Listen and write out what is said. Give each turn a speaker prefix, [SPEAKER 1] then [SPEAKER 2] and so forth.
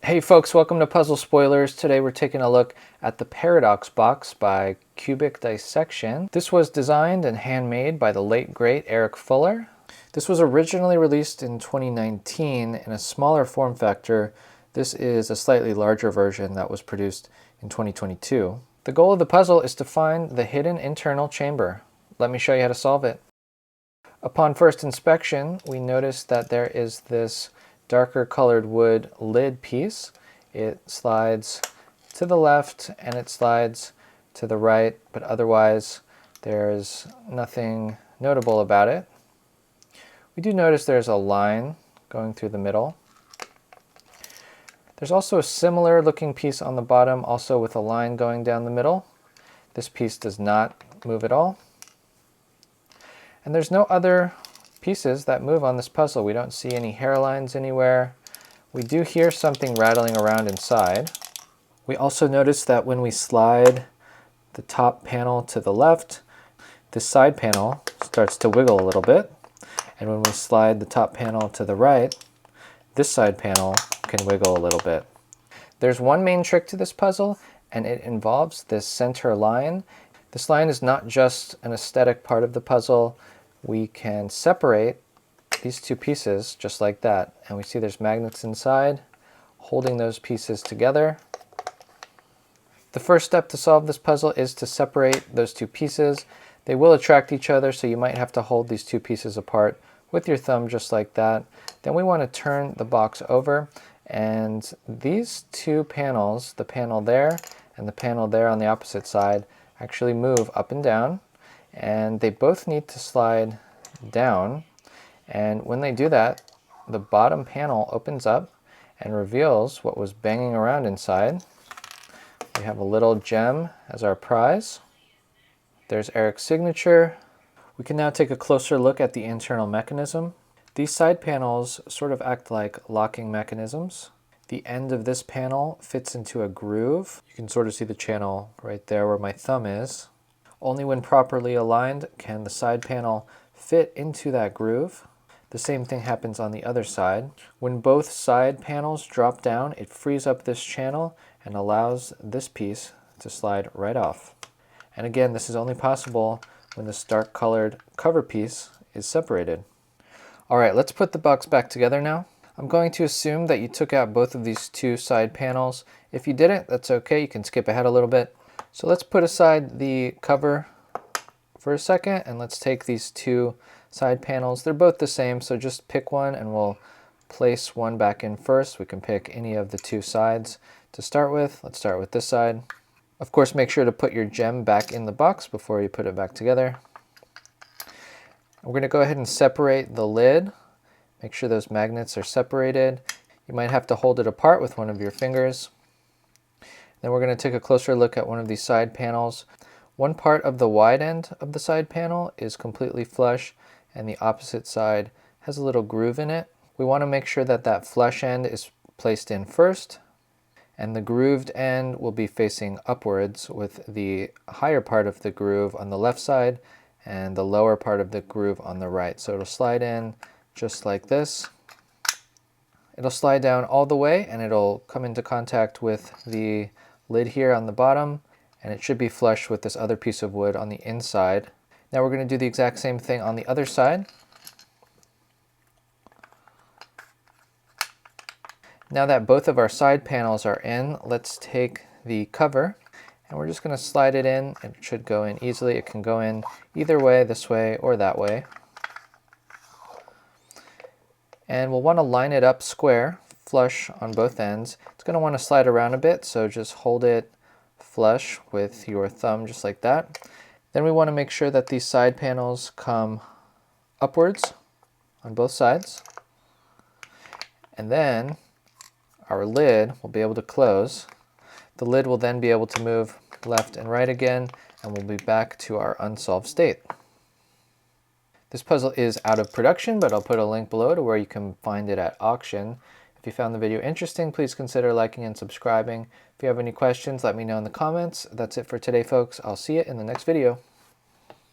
[SPEAKER 1] Hey folks, welcome to Puzzle Spoilers. Today we're taking a look at the Paradox box by Cubic Dissection. This was designed and handmade by the late great Eric Fuller. This was originally released in 2019 in a smaller form factor. This is a slightly larger version that was produced in 2022. The goal of the puzzle is to find the hidden internal chamber. Let me show you how to solve it. Upon first inspection, we notice that there is this darker colored wood lid piece. It slides to the left and it slides to the right, but otherwise there's nothing notable about it. We do notice there's a line going through the middle. There's also a similar looking piece on the bottom, also with a line going down the middle. This piece does not move at all. And there's no other pieces that move on this puzzle. We don't see any hairlines anywhere. We do hear something rattling around inside. We also notice that when we slide the top panel to the left, this side panel starts to wiggle a little bit. And when we slide the top panel to the right, this side panel can wiggle a little bit. There's one main trick to this puzzle, and it involves this center line. This line is not just an aesthetic part of the puzzle. We can separate these two pieces just like that, and we see there's magnets inside holding those pieces together. The first step to solve this puzzle is to separate those two pieces. They will attract each other, so you might have to hold these two pieces apart with your thumb just like that. Then we want to turn the box over, and these two panels, the panel there and the panel there on the opposite side, actually move up and down, and they both need to slide down. And when they do that, the bottom panel opens up and reveals what was banging around inside. We have a little gem as our prize. There's Eric's signature. We can now take a closer look at the internal mechanism. These side panels sort of act like locking mechanisms. The end of this panel fits into a groove. You can sort of see the channel right there where my thumb is. Only when properly aligned can the side panel fit into that groove. The same thing happens on the other side. When both side panels drop down, it frees up this channel and allows this piece to slide right off. And again, this is only possible when this dark colored cover piece is separated. All right, let's put the box back together now. I'm going to assume that you took out both of these two side panels. If you didn't, that's okay. You can skip ahead a little bit. So let's put aside the cover for a second, and let's take these two side panels. They're both the same, so just pick one and we'll place one back in first. We can pick any of the two sides to start with. Let's start with this side. Of course, make sure to put your gem back in the box before you put it back together. We're going to go ahead and separate the lid. Make sure those magnets are separated. You might have to hold it apart with one of your fingers. Then we're going to take a closer look at one of these side panels. One part of the wide end of the side panel is completely flush, and the opposite side has a little groove in it. We want to make sure that that flush end is placed in first, and the grooved end will be facing upwards with the higher part of the groove on the left side and the lower part of the groove on the right. So it'll slide in just like this. It'll slide down all the way and it'll come into contact with the lid here on the bottom, and it should be flush with this other piece of wood on the inside. Now we're going to do the exact same thing on the other side. Now that both of our side panels are in, let's take the cover and we're just going to slide it in. It should go in easily. It can go in either way, this way or that way. And we'll want to line it up square, flush on both ends. It's going to want to slide around a bit, so just hold it flush with your thumb just like that. Then we want to make sure that these side panels come upwards on both sides. And then our lid will be able to close. The lid will then be able to move left and right again, and we'll be back to our unsolved state. This puzzle is out of production, but I'll put a link below to where you can find it at auction. If you found the video interesting, please consider liking and subscribing. If you have any questions, let me know in the comments. That's it for today, folks. I'll see you in the next video.